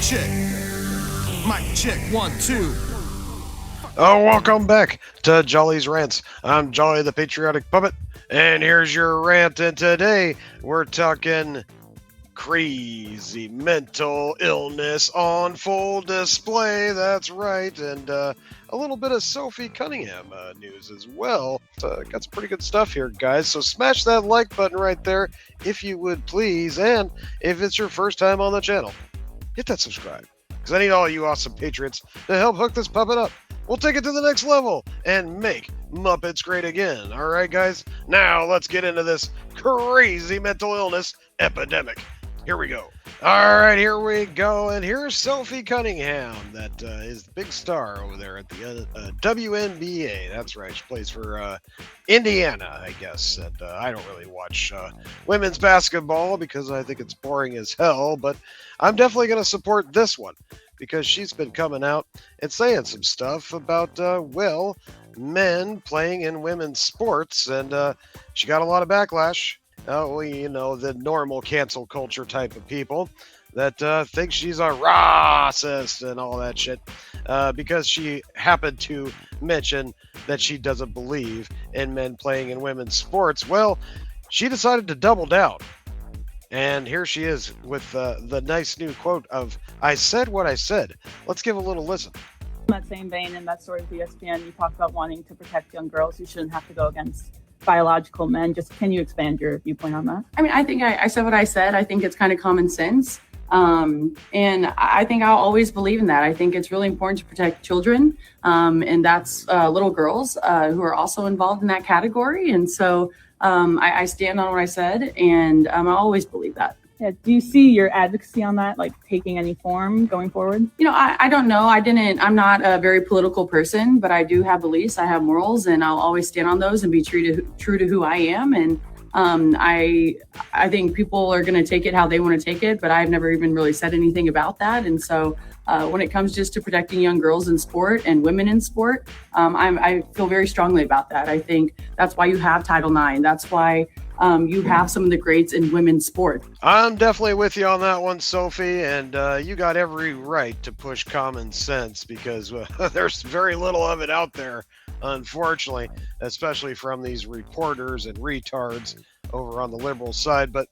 check. Mic check, 1, 2. Oh, welcome back to Jolly's Rants. I'm Jolly the Patriotic Puppet, and here's your rant. And today we're talking crazy mental illness on full display. That's right, and a little bit of Sophie Cunningham news as well. Got some pretty good stuff here, guys. So smash that like button right there if you would please, and if it's your first time on the channel, hit that subscribe, because I need all you awesome patriots to help hook this puppet up. We'll take it to the next level and make Muppets great again. All right, guys? Now let's get into this crazy mental illness epidemic. Here we go. All right, here we go. And here's Sophie Cunningham, that is the big star over there at the WNBA. That's right. She plays for Indiana, I guess. And I don't really watch women's basketball because I think it's boring as hell. But I'm definitely going to support this one, because she's been coming out and saying some stuff about, men playing in women's sports, and she got a lot of backlash. The normal cancel culture type of people that think she's a racist and all that shit, because she happened to mention that she doesn't believe in men playing in women's sports. Well, she decided to double down. And here she is with the nice new quote of, "I said what I said." Let's give a little listen. In that same vein, in that story with ESPN, you talked about wanting to protect young girls who shouldn't have to go against biological men. Can you expand your viewpoint on that? I mean, I think I said what I said. I think it's kind of common sense. And I think I'll always believe in that. I think it's really important to protect children. And that's little girls who are also involved in that category. And so I stand on what I said, and I always believe that. Yeah. Do you see your advocacy on that, like, taking any form going forward? I don't know. I'm not a very political person, but I do have beliefs. I have morals, and I'll always stand on those and be true to who I am. And I think people are going to take it how they want to take it, but I've never even really said anything about that. And so when it comes just to protecting young girls in sport and women in sport, I feel very strongly about that. I think that's why you have Title IX. That's why you have some of the greats in women's sport. I'm definitely with you on that one, Sophie, and you got every right to push common sense, because there's very little of it out there, unfortunately, especially from these reporters and retards over on the liberal side. But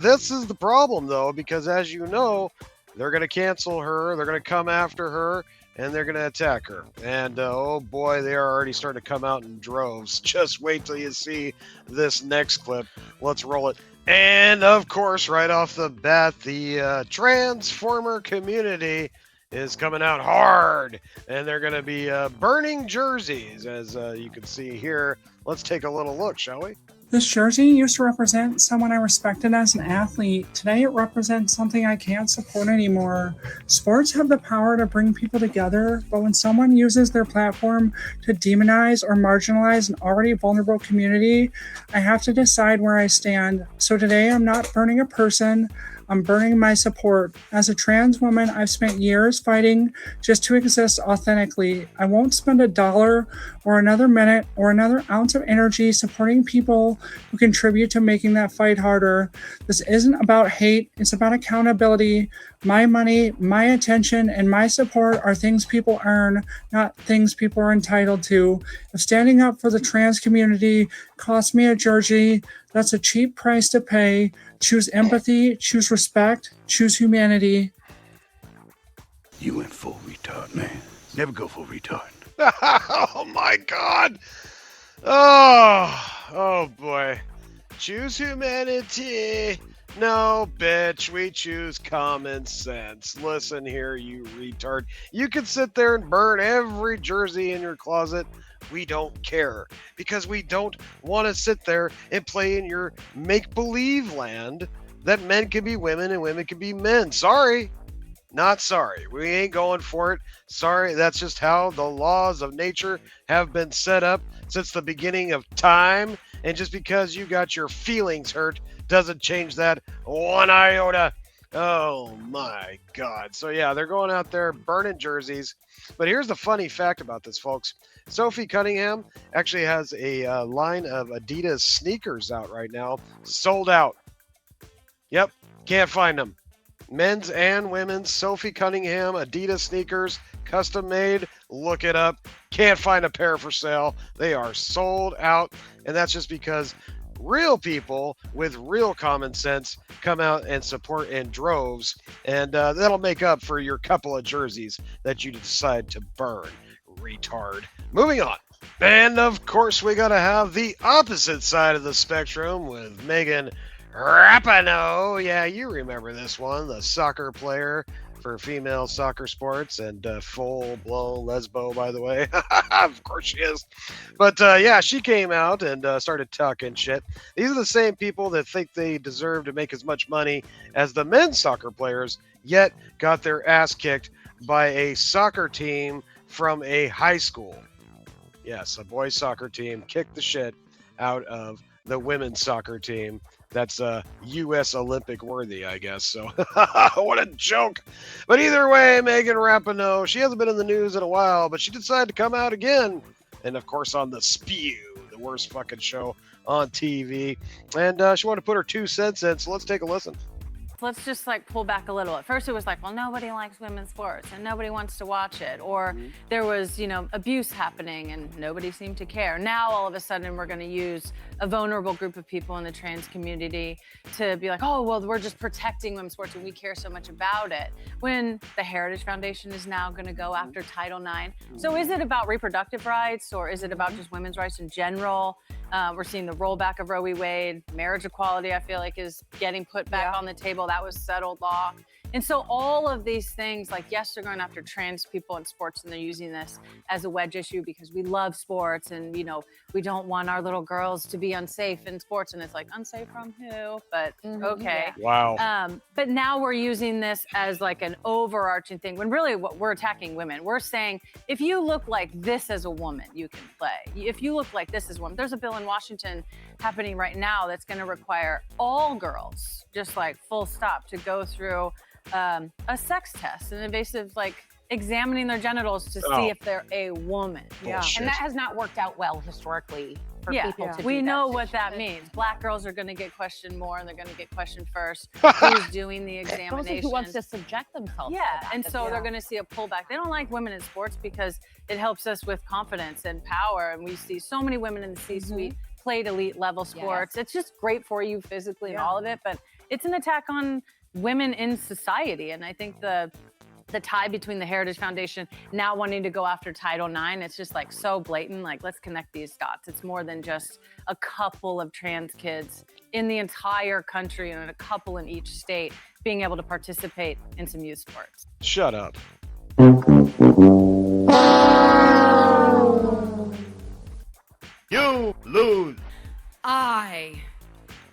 this is the problem, though, because as you know, they're going to cancel her, they're going to come after her, and they're going to attack her. And oh boy, they are already starting to come out in droves. Just wait till you see this next clip. Let's roll it. And of course, right off the bat, the transformer community is coming out hard, and they're going to be burning jerseys, as you can see here. Let's take a little look, shall we? This jersey used to represent someone I respected as an athlete. Today it represents something I can't support anymore. Sports have the power to bring people together, but when someone uses their platform to demonize or marginalize an already vulnerable community, I have to decide where I stand. So today I'm not burning a person, I'm burning my support. As a trans woman, I've spent years fighting just to exist authentically. I won't spend $1 or another minute or another ounce of energy supporting people who contribute to making that fight harder. This isn't about hate, it's about accountability. My money, my attention, and my support are things people earn, not things people are entitled to. If standing up for the trans community costs me a jersey, that's a cheap price to pay. Choose empathy, choose respect, choose humanity. You went full retard, man. Never go full retard. Oh my God. Oh boy. Choose humanity. No, bitch, we choose common sense. Listen here, you retard. You can sit there and burn every jersey in your closet. We don't care, because we don't want to sit there and play in your make-believe land that men can be women and women can be men. Sorry. Not sorry. We ain't going for it. Sorry. That's just how the laws of nature have been set up since the beginning of time. And just because you got your feelings hurt doesn't change that one iota. Oh my God. So yeah, they're going out there burning jerseys. But here's the funny fact about this, folks. Sophie Cunningham actually has a line of Adidas sneakers out right now. Sold out. Yep. Can't find them. men's and women's Sophie Cunningham Adidas sneakers, custom made. Look it up. Can't find a pair for sale. They are sold out, and that's just because real people with real common sense come out and support in droves, and that'll make up for your couple of jerseys that you decide to burn. Retard. Moving on. And of course, we gotta have the opposite side of the spectrum with Megan Rapinoe. Yeah, you remember this one, the soccer player for female soccer sports, and full-blown lesbo, by the way. Of course she is. But yeah, she came out and started talking shit. These are the same people that think they deserve to make as much money as the men's soccer players, yet got their ass kicked by a soccer team from a high school. Yes, a boys soccer team kicked the shit out of the women's soccer team. That's U.S. Olympic worthy, I guess. So what a joke. But either way, Megan Rapinoe, she hasn't been in the news in a while, but she decided to come out again. And of course on The Spew, the worst fucking show on TV. And she wanted to put her 2 cents in, so let's take a listen. Let's just like pull back a little. At first it was like, well, nobody likes women's sports and nobody wants to watch it. Or there was, you know, abuse happening and nobody seemed to care. Now all of a sudden we're gonna use a vulnerable group of people in the trans community to be like, oh, well, we're just protecting women's sports and we care so much about it. When the Heritage Foundation is now gonna go after Title IX. So is it about reproductive rights or is it about just women's rights in general? We're seeing the rollback of Roe v. Wade. Marriage equality, I feel like, is getting put back on the table. That was settled law. And so all of these things, like, yes, they're going after trans people in sports and they're using this as a wedge issue because we love sports and, you know, we don't want our little girls to be unsafe in sports. And it's like, unsafe from who? But okay. Wow. But now we're using this as like an overarching thing when really what we're attacking women. We're saying, if you look like this as a woman, you can play. If you look like this as a woman, there's a bill in Washington happening right now that's going to require all girls, just like full stop, to go through a sex test, an invasive, like examining their genitals to see if they're a woman. Bullshit. And that has not worked out well historically for people to do we know that what that means. Black girls are going to get questioned more and they're going to get questioned first. Who's doing the examination? Who wants to subject themselves to that? And so they're going to see a pullback. They don't like women in sports because it helps us with confidence and power. And we see so many women in the C-suite played elite level sports. It's just great for you physically and all of it, but it's an attack on women in society. And I think the tie between the Heritage Foundation now wanting to go after Title IX, it's just like so blatant. Like, let's connect these dots. It's more than just a couple of trans kids in the entire country and a couple in each state being able to participate in some youth sports. Shut up. You lose. I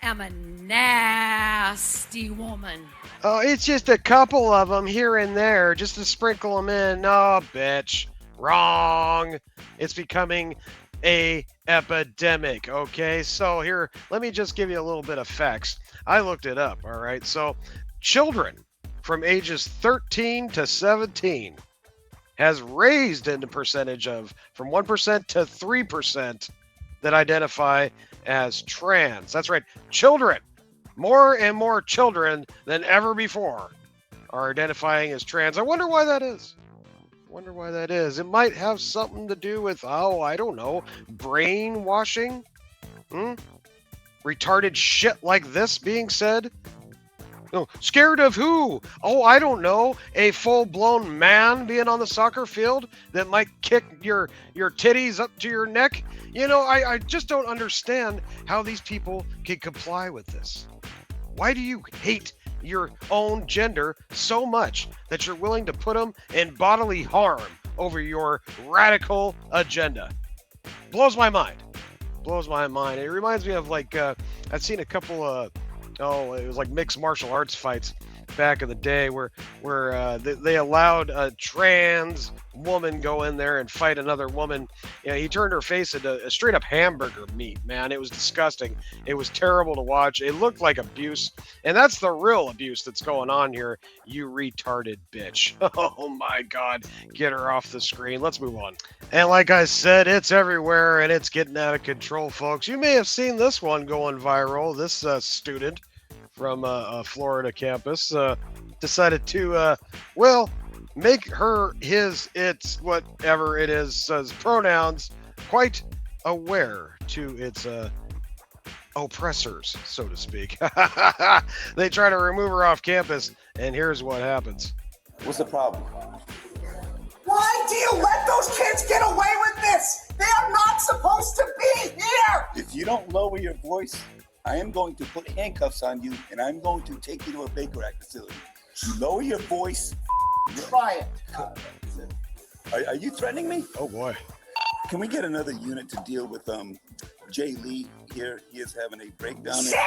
am a nasty woman. Oh, it's just a couple of them here and there, just to sprinkle them in. Oh, bitch. Wrong. It's becoming a epidemic, okay? So here, let me just give you a little bit of facts. I looked it up, all right? So children from ages 13 to 17 has raised in the percentage of from 1% to 3% that identify as trans. That's right, children. More and more children than ever before are identifying as trans. I wonder why that is. It might have something to do with, oh, I don't know, brainwashing? Retarded shit like this being said? No, scared of who? Oh, I don't know. A full-blown man being on the soccer field that might kick your titties up to your neck? You know, I just don't understand how these people can comply with this. Why do you hate your own gender so much that you're willing to put them in bodily harm over your radical agenda? Blows my mind. It reminds me of, like, I've seen a couple of, it was like mixed martial arts fights back in the day where they allowed a trans woman go in there and fight another woman. You know, he turned her face into a straight up hamburger meat, man. It was disgusting. It was terrible to watch. It looked like abuse. And that's the real abuse that's going on here, you retarded bitch. Oh my God. Get her off the screen. Let's move on. And like I said, it's everywhere and it's getting out of control, folks. You may have seen this one going viral. This student from a Florida campus decided to, well, make her, his, its, whatever it is, says pronouns, quite aware to its oppressors, so to speak. They try to remove her off campus, and here's what happens. What's the problem? Why do you let those kids get away with this? They are not supposed to be here! If you don't lower your voice, I am going to put handcuffs on you and I'm going to take you to a Baker Act facility. You lower your voice. Try it. Are you threatening me? Oh boy. Can we get another unit to deal with Jay Lee here? He is having a breakdown. Say!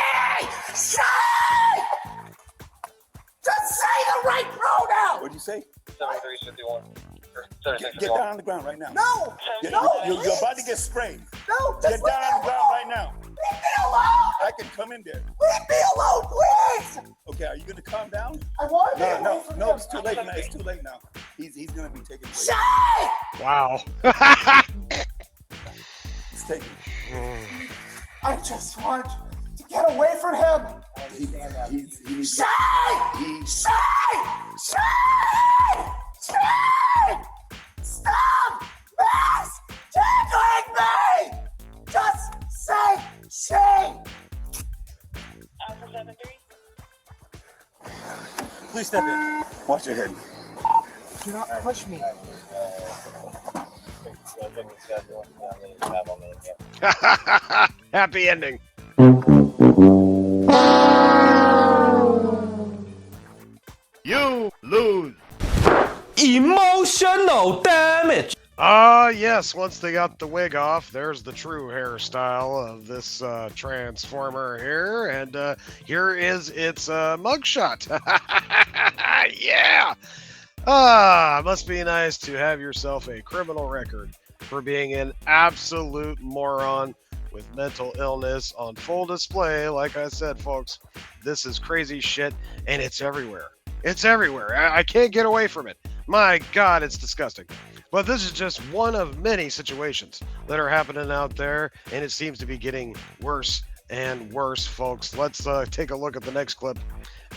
Just say the right pronoun! What'd you say? 7351. Get down on the ground right now. No! You're about to get sprayed. No! Get down on the ground right now. Leave me alone! I can come in there. Leave me alone, please! Okay, are you going to calm down? I want to No, it's too late now. It's too late now. He's going to be taken away. Say! Wow. He's taken. I just want to get away from him! He's Say! Say! Say! Say! Stop! Miss! Tickling me! Just say she! Please step in. Watch your head. Do not push me. Happy ending. You lose. Emotional damage. Yes, once they got the wig off, there's the true hairstyle of this transformer here, and here is its mugshot. Yeah! Must be nice to have yourself a criminal record for being an absolute moron with mental illness on full display. Like I said, folks, this is crazy shit, and it's everywhere. It's everywhere. I can't get away from it. My God, it's disgusting. But this is just one of many situations that are happening out there, and it seems to be getting worse and worse, folks. Let's take a look at the next clip.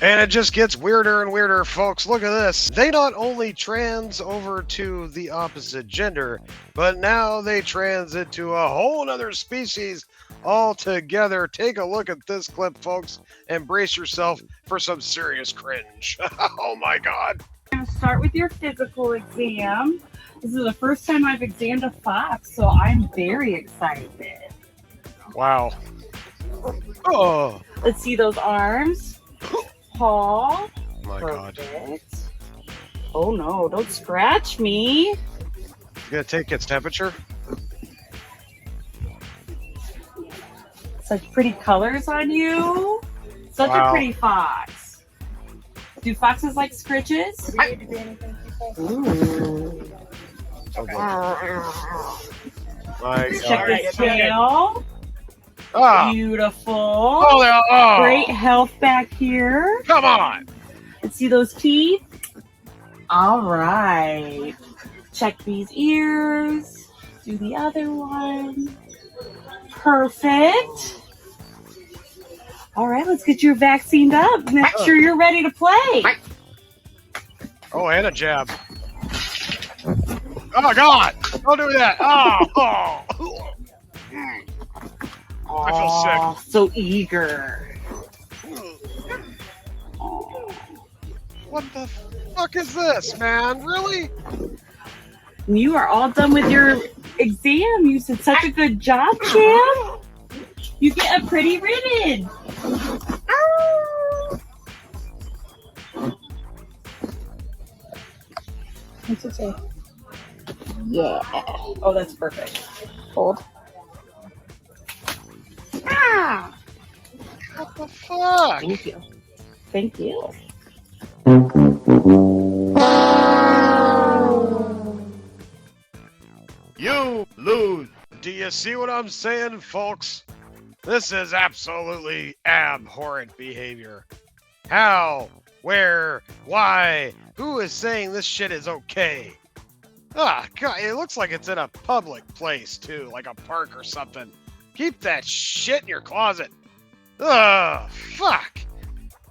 And it just gets weirder and weirder, folks. Look at this. They not only trans over to the opposite gender, but now they trans into a whole other species altogether. Take a look at this clip, folks, and brace yourself for some serious cringe. Oh my God. I'm going to start with your physical exam. This is the first time I've examined a fox, so I'm very excited. Wow. Oh. Let's see those arms. Paw. My God. Oh no, don't scratch me. You gonna take its temperature? Such pretty colors on you. Such a pretty fox. Do foxes like scritches? Ooh. Okay. My Check this tail. Ah. Beautiful. Oh. Great health back here. Come on. Let's see those teeth. All right. Check these ears. Do the other one. Perfect. All right, let's get you vaccinated up. Make sure you're ready to play. Oh, and a jab. Oh, God. Don't do that. Oh. I feel sick. So eager. What the fuck is this, man? Really? You are all done with your exam. You did such a good job, champ. You get a pretty ribbon. What's it say? Yeah. Oh, that's perfect. Hold. Ah! What the fuck? Thank you. Thank you. You lose. Do you see what I'm saying, folks? This is absolutely abhorrent behavior. How? Where? Why? Who is saying this shit is okay? Ah, God, it looks like it's in a public place, too, like a park or something. Keep that shit in your closet. Ugh, fuck.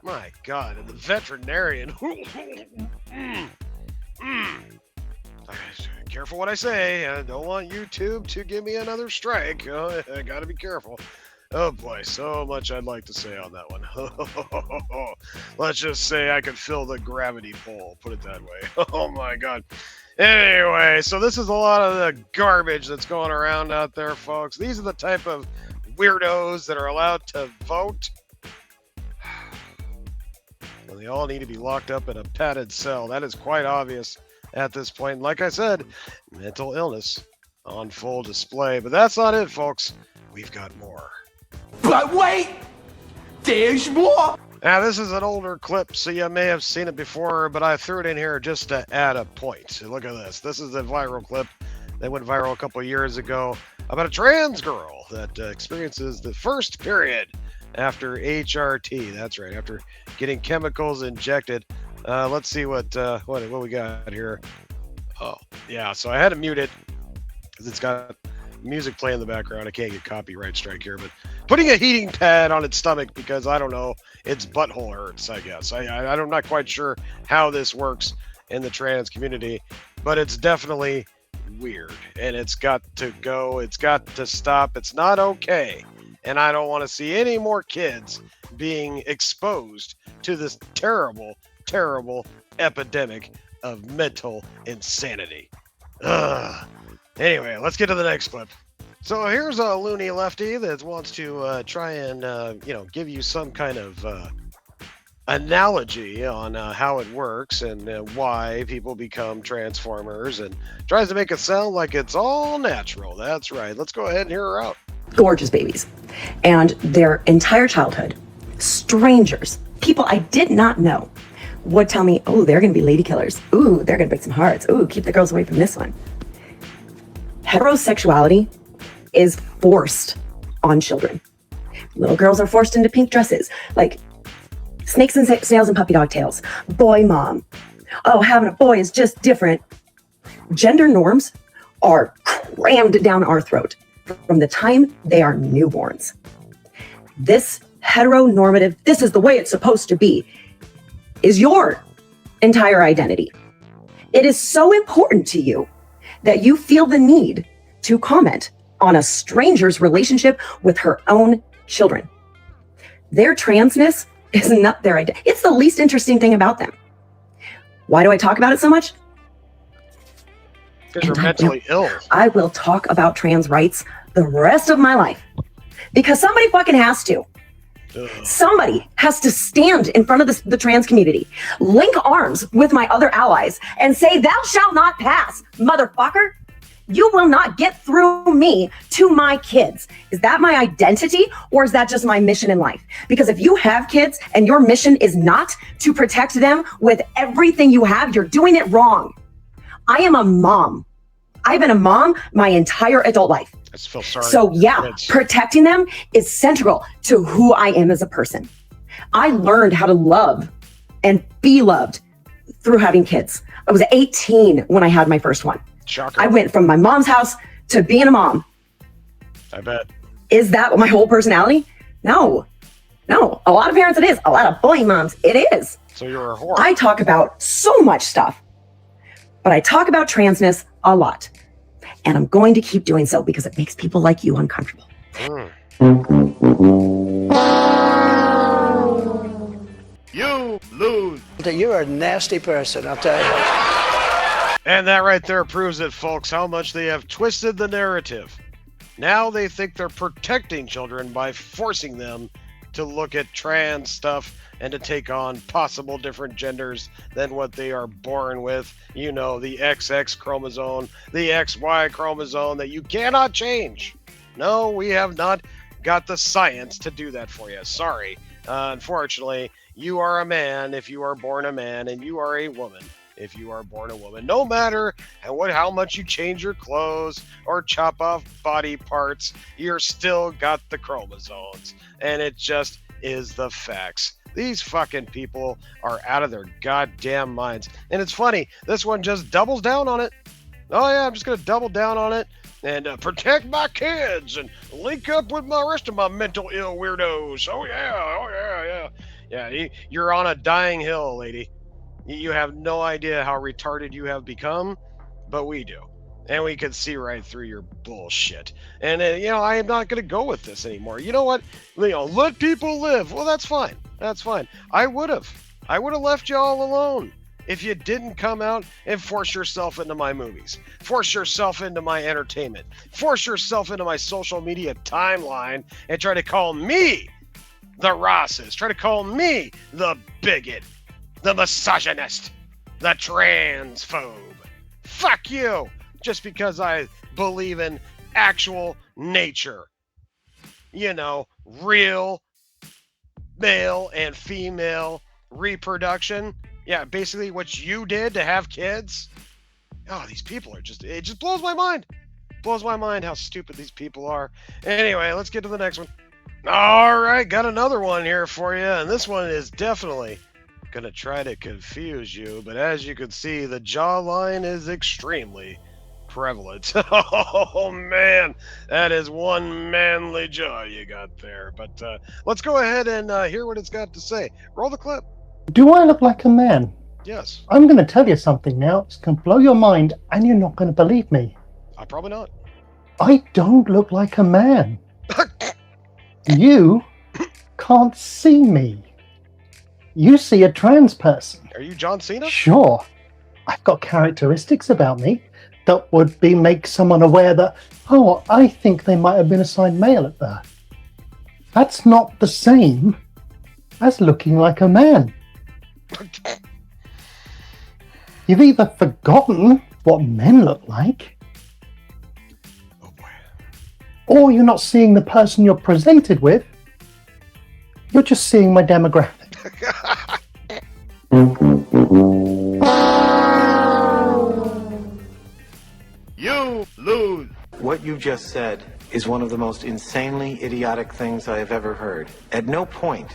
My God, and the veterinarian. Careful what I say. I don't want YouTube to give me another strike. I gotta be careful. Oh boy, so much I'd like to say on that one. Let's just say I could fill the gravity pole, put it that way. Oh my God. Anyway, so this is a lot of the garbage that's going around out there, folks. These are the type of weirdos that are allowed to vote. Well, they all need to be locked up in a padded cell. That is quite obvious at this point. Like I said, mental illness on full display. But that's not it, folks. We've got more. But wait, there's more. Now, this is an older clip, so you may have seen it before, but I threw it in here just to add a point. So look at this. This is a viral clip that went viral a couple of years ago about a trans girl that experiences the first period after HRT. That's right, after getting chemicals injected. Let's see what we got here. Oh, yeah, so I had to mute it because it's got music playing in the background. I can't get copyright strike here, but putting a heating pad on its stomach because, I don't know, its butthole hurts, I guess. I'm not quite sure how this works in the trans community, but it's definitely weird, and it's got to go. It's got to stop. It's not okay, and I don't want to see any more kids being exposed to this terrible, terrible epidemic of mental insanity. Ugh. Anyway, let's get to the next clip. So here's a loony lefty that wants to try and, give you some kind of analogy on how it works and why people become transformers, and tries to make it sound like it's all natural. That's right. Let's go ahead and hear her out. Gorgeous babies. And their entire childhood, strangers, people I did not know, would tell me, oh, they're going to be lady killers. Ooh, they're going to break some hearts. Ooh, keep the girls away from this one. Heterosexuality is forced on children. Little girls are forced into pink dresses, like snakes and snails and puppy dog tails. Boy mom. Oh, having a boy is just different. Gender norms are crammed down our throat from the time they are newborns. This heteronormative, this is the way it's supposed to be, is your entire identity. It is so important to you that you feel the need to comment on a stranger's relationship with her own children. Their transness is not their identity. It's the least interesting thing about them. Why do I talk about it so much? Because you're mentally ill. I will talk about trans rights the rest of my life because somebody fucking has to. Ugh. Somebody has to stand in front of the trans community, link arms with my other allies, and say, thou shalt not pass, motherfucker. You will not get through me to my kids. Is that my identity, or is that just my mission in life? Because if you have kids and your mission is not to protect them with everything you have, you're doing it wrong. I am a mom. I've been a mom my entire adult life. I just feel sorry. So yeah, protecting them is central to who I am as a person. I learned how to love and be loved through having kids. I was 18 when I had my first one. Shocker. I went from my mom's house to being a mom. I bet. Is that my whole personality? No. A lot of parents it is. A lot of boy moms it is. So you're a whore. I talk about so much stuff, but I talk about transness a lot. And I'm going to keep doing so because it makes people like you uncomfortable. You lose. You're a nasty person, I'll tell you. And that right there proves it, folks, how much they have twisted the narrative. Now they think they're protecting children by forcing them to look at trans stuff and to take on possible different genders than what they are born with. You know, the XX chromosome, the XY chromosome that you cannot change. No, we have not got the science to do that for you. Sorry. Unfortunately, you are a man if you are born a man, and you are a woman if you are born a woman. No matter how much you change your clothes or chop off body parts, you're still got the chromosomes. And it just is the facts. These fucking people are out of their goddamn minds. And it's funny, this one just doubles down on it. Oh yeah, I'm just going to double down on it and protect my kids and link up with the rest of my mental ill weirdos. Oh yeah. Yeah, you're on a dying hill, lady. You have no idea how retarded you have become, but we do. And we can see right through your bullshit. And, I am not going to go with this anymore. You know what? Let people live. Well, that's fine. That's fine. I would have left you all alone if you didn't come out and force yourself into my movies. Force yourself into my entertainment. Force yourself into my social media timeline and try to call me the racist. Try to call me the bigot, the misogynist, the transphobe. Fuck you! Just because I believe in actual nature. Real male and female reproduction. Yeah, basically what you did to have kids. Oh, these people are it just blows my mind. Blows my mind how stupid these people are. Anyway, let's get to the next one. All right, got another one here for you, and this one is definitely gonna try to confuse you, but as you can see, the jawline is extremely prevalent. Oh man, that is one manly jaw you got there. But let's go ahead and hear what it's got to say. Roll the clip. Do I look like a man? Yes. I'm going to tell you something now. It's going to blow your mind, and you're not going to believe me. Probably not. I don't look like a man. You can't see me. You see a trans person. Are you John Cena? Sure. I've got characteristics about me that would make someone aware that, I think they might have been assigned male at birth. That's not the same as looking like a man. You've either forgotten what men look like, or you're not seeing the person you're presented with. You're just seeing my demographic. You lose. What you just said is one of the most insanely idiotic things I have ever heard. At no point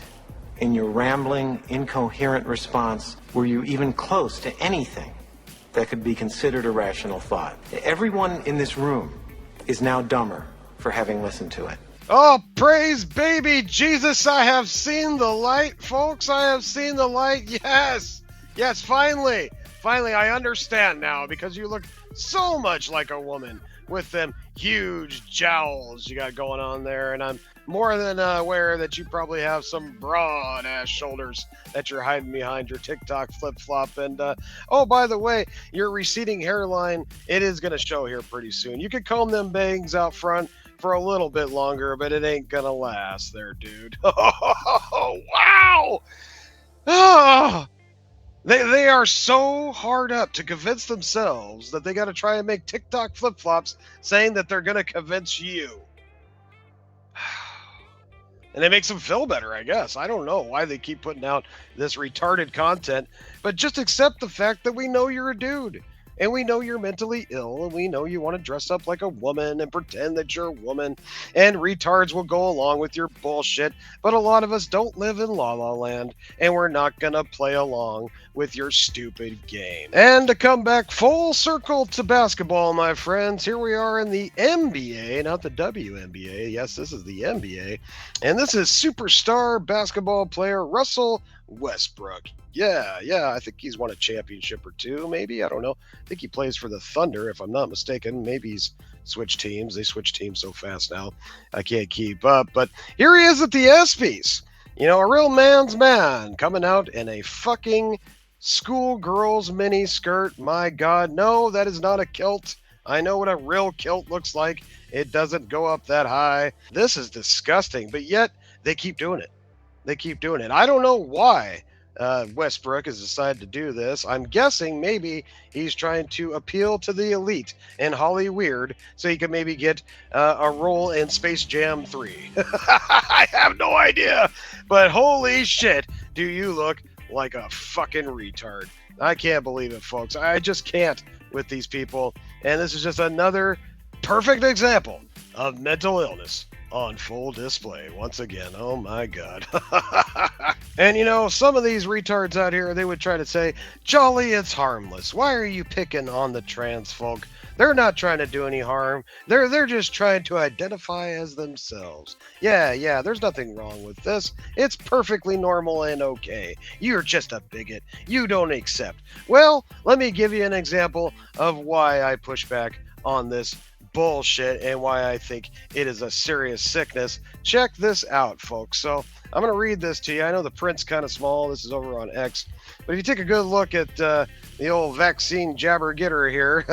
in your rambling, incoherent response were you even close to anything that could be considered a rational thought. Everyone in this room is now dumber for having listened to it. Oh, praise baby Jesus, I have seen the light, folks. I have seen the light. Yes. Yes, finally. Finally, I understand now, because you look so much like a woman with them huge jowls you got going on there, and I'm more than aware that you probably have some broad-ass shoulders that you're hiding behind your TikTok flip-flop. And, oh, by the way, your receding hairline, it is going to show here pretty soon. You could comb them bangs out front for a little bit longer, but it ain't going to last there, dude. Oh, wow! Oh, they are so hard up to convince themselves that they got to try and make TikTok flip-flops saying that they're going to convince you. And it makes them feel better, I guess. I don't know why they keep putting out this retarded content, but just accept the fact that we know you're a dude. And we know you're mentally ill, and we know you want to dress up like a woman and pretend that you're a woman, and retards will go along with your bullshit, but a lot of us don't live in La La Land, and we're not going to play along with your stupid game. And to come back full circle to basketball, my friends, here we are in the NBA, not the WNBA. Yes, this is the NBA, and this is superstar basketball player Russell Westbrook. Yeah, I think he's won a championship or two, maybe. I don't know. I think he plays for the Thunder, if I'm not mistaken. Maybe he's switched teams. They switch teams so fast now, I can't keep up. But here he is at the ESPYs. You know, a real man's man coming out in a fucking schoolgirl's mini skirt. My God, no, that is not a kilt. I know what a real kilt looks like. It doesn't go up that high. This is disgusting, but yet they keep doing it. They keep doing it. I don't know why Westbrook has decided to do this. I'm guessing maybe he's trying to appeal to the elite in Hollywood so he can maybe get a role in Space Jam 3. I have no idea, but holy shit, do you look like a fucking retard. I can't believe it, folks. I just can't with these people, and this is just another perfect example of mental illness on full display once again. Oh my god. And you know, some of these retards out here, they would try to say, Jolly, it's harmless. Why are you picking on the trans folk? They're not trying to do any harm. They're just trying to identify as themselves. Yeah, there's nothing wrong with this. It's perfectly normal and okay. You're just a bigot. You don't accept. Well, let me give you an example of why I push back on this bullshit and why I think it is a serious sickness. Check this out, folks. So I'm going to read this to you. I know the print's kind of small. This is over on X. But if you take a good look at the old vaccine jabber getter here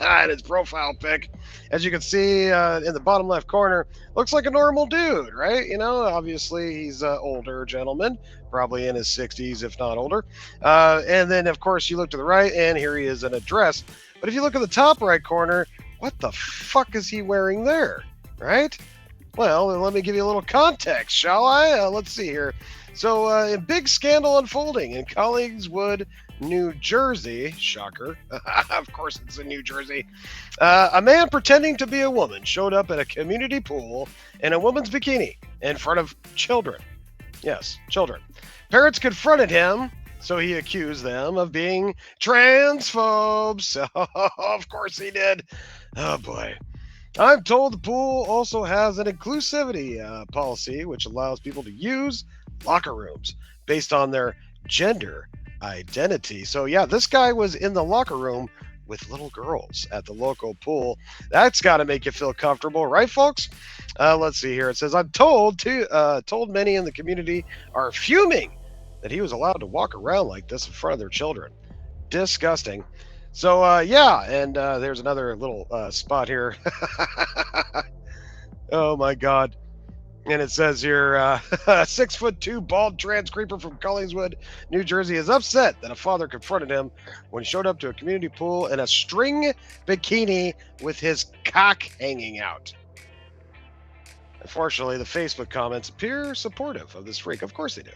and his profile pic, as you can see in the bottom left corner, looks like a normal dude, right? You know, obviously he's an older gentleman, probably in his 60s, if not older. And then, of course, you look to the right, and here he is in a dress. But if you look at the top right corner, what the fuck is he wearing there, right? Well, let me give you a little context, shall I? Let's see here. So, a big scandal unfolding in Collingswood, New Jersey. Shocker. Of course it's in New Jersey. A man pretending to be a woman showed up at a community pool in a woman's bikini in front of children. Yes, children. Parents confronted him, so he accused them of being transphobes. So, of course he did. Oh, boy. I'm told the pool also has an inclusivity policy, which allows people to use locker rooms based on their gender identity. So, yeah, this guy was in the locker room with little girls at the local pool. That's got to make you feel comfortable, right, folks? Let's see here. It says, I'm told many in the community are fuming that he was allowed to walk around like this in front of their children. Disgusting. So, yeah, and there's another little spot here. Oh, my God. And it says here, 6'2" bald trans creeper from Collingswood, New Jersey is upset that a father confronted him when he showed up to a community pool in a string bikini with his cock hanging out. Unfortunately, the Facebook comments appear supportive of this freak. Of course they do.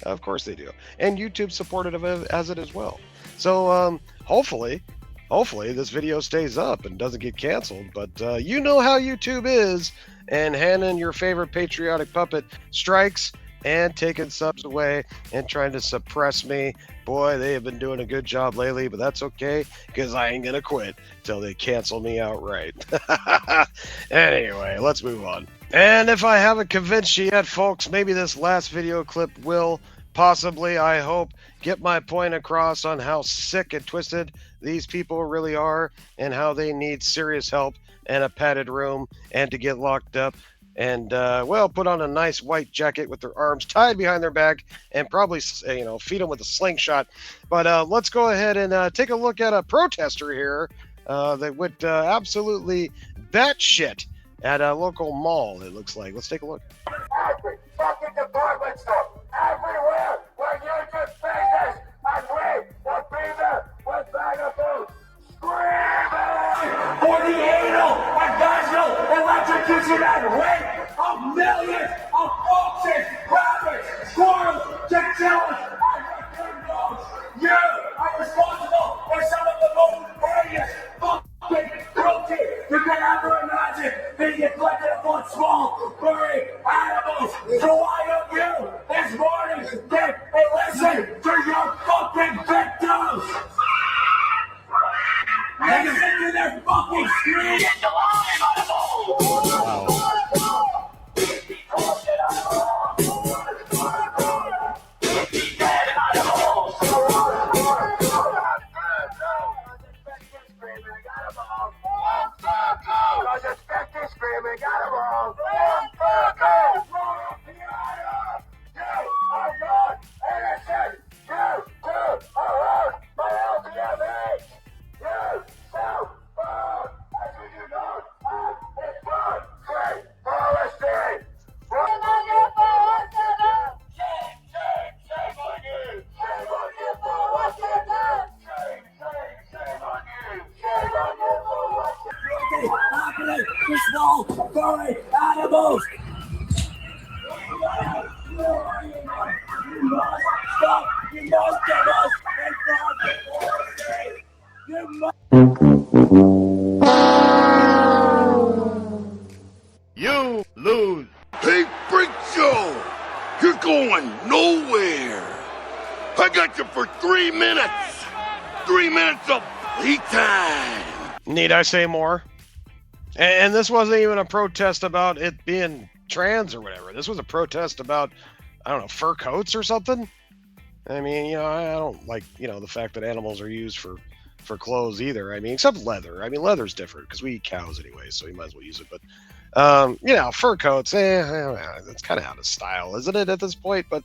Of course they do. And YouTube supported of it as it as well. So hopefully this video stays up and doesn't get canceled. But you know how YouTube is. And handing your favorite patriotic puppet strikes and taking subs away and trying to suppress me. Boy, they have been doing a good job lately, but that's okay because I ain't going to quit till they cancel me outright. Anyway, let's move on. And if I haven't convinced you yet, folks, maybe this last video clip will possibly, I hope, get my point across on how sick and twisted these people really are and how they need serious help and a padded room and to get locked up and, well, put on a nice white jacket with their arms tied behind their back and probably, feed them with a slingshot. But let's go ahead and take a look at a protester here that went absolutely batshit at a local mall, it looks like. Let's take a look. Every fucking department store, everywhere where you do business, and we will be there with bag of food. Screaming for the anal and vaginal electrocution and rape of millions of foxes, rabbits, squirrels, chinchillas, and raccoon dogs. You are responsible for some of the most hideous fucking cruelty you can ever imagine being inflicted upon small, furry animals. So why don't you this morning get a listen to your fucking victims? Listen to their fucking screams. Small, furry animals! You must stop! You must give us a You must... You lose. news. Hey, Freak Show, you're going nowhere. I got you for 3 minutes. 3 minutes of playtime. Need I say more? And this wasn't even a protest about it being trans or whatever. This was a protest about, I don't know, fur coats or something. I mean, you know, I don't like, you know, the fact that animals are used for clothes either. I mean, except leather. I mean, leather's different because we eat cows anyway, so you might as well use it. But, you know, fur coats, that's kind of out of style, isn't it, at this point? But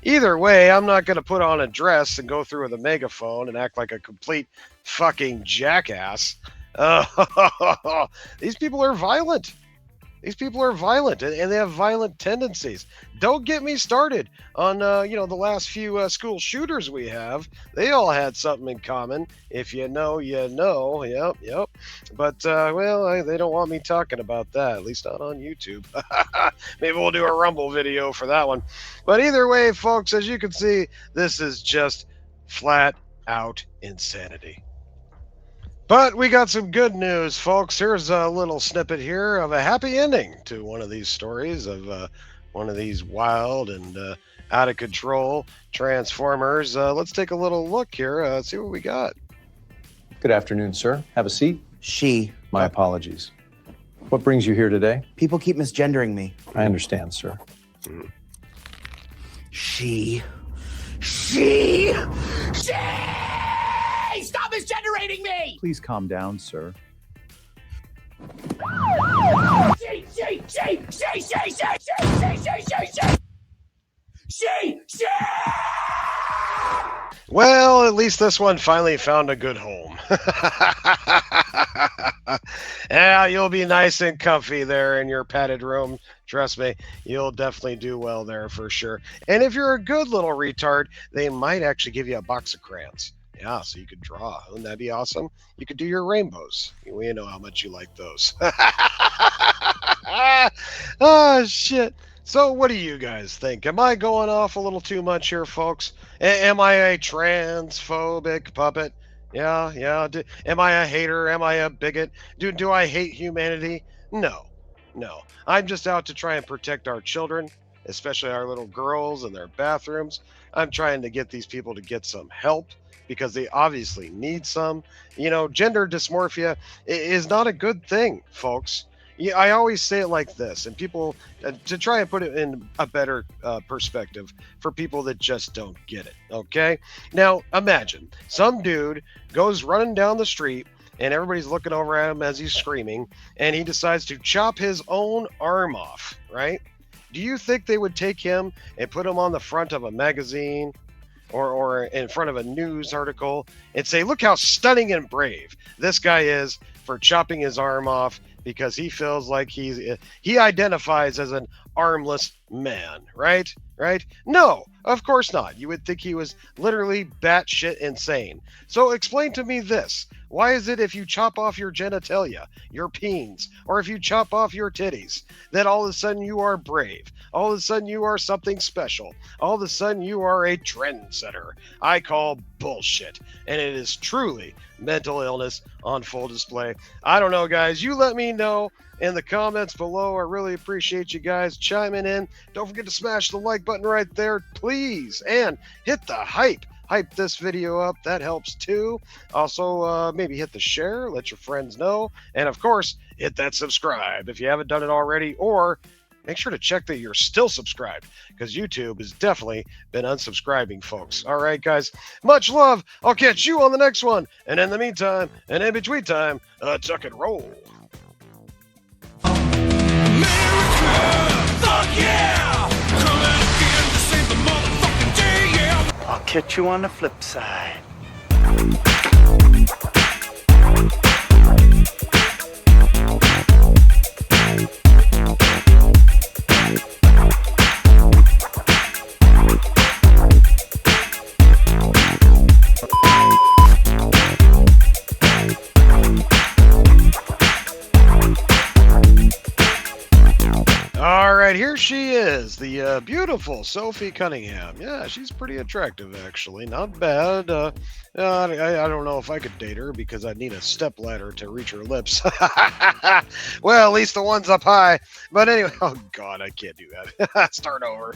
either way, I'm not going to put on a dress and go through with a megaphone and act like a complete fucking jackass. These people are violent. These people are violent, and they have violent tendencies. Don't get me started on, you know, the last few school shooters we have. They all had something in common. If you know, you know. Yep. But, well, they don't want me talking about that, at least not on YouTube. Maybe we'll do a Rumble video for that one. But either way, folks, as you can see, this is just flat out insanity. But we got some good news, folks. Here's a little snippet here of a happy ending to one of these stories of one of these wild and out of control transformers. Let's take a little look here, see what we got. Good afternoon, sir. Have a seat. She. My apologies. What brings you here today? People keep misgendering me. I understand, sir. She. Stop misgenderating me! Please calm down, sir. She! Well, at least this one finally found a good home. Yeah, you'll be nice and comfy there in your padded room. Trust me, you'll definitely do well there for sure. And if you're a good little retard, they might actually give you a box of crayons. Yeah, so you could draw. Wouldn't that be awesome? You could do your rainbows. We know how much you like those. Oh, shit. So what do you guys think? Am I going off a little too much here, folks? Am I a transphobic puppet? Yeah. Am I a hater? Am I a bigot? Do I hate humanity? No. I'm just out to try and protect our children, especially our little girls in their bathrooms. I'm trying to get these people to get some help, because they obviously need some. You know, gender dysmorphia is not a good thing, folks. Yeah, I always say it like this, and people, to try and put it in a better perspective for people that just don't get it, okay? Now, imagine some dude goes running down the street, and everybody's looking over at him as he's screaming, and he decides to chop his own arm off, right? Do you think they would take him and put him on the front of a magazine or in front of a news article and say, look how stunning and brave this guy is for chopping his arm off because he feels like he identifies as an armless man, right? No, of course not. You would think he was literally batshit insane. So explain to me this. Why is it if you chop off your genitalia, your peens, or if you chop off your titties, that all of a sudden you are brave? All of a sudden you are something special. All of a sudden you are a trendsetter. I call bullshit. And it is truly mental illness on full display. I don't know, guys. You let me know in the comments below. I really appreciate you guys chiming in. Don't forget to smash the like button right there, please. And hit the hype this video up. That helps too. Also, maybe hit the share, let your friends know. And of course, hit that subscribe if you haven't done it already, or make sure to check that you're still subscribed, because YouTube has definitely been unsubscribing folks. All right, guys, much love. I'll catch you on the next one. And in the meantime, and in between time, tuck and roll. Fuck yeah! Coming again to save the motherfucking day, yeah! I'll catch you on the flip side. All right, here's here she is, the beautiful Sophie Cunningham. Yeah, she's pretty attractive, actually. Not bad. I don't know if I could date her because I'd need a stepladder to reach her lips. Well, at least the one's up high. But anyway, oh God, I can't do that. Start over.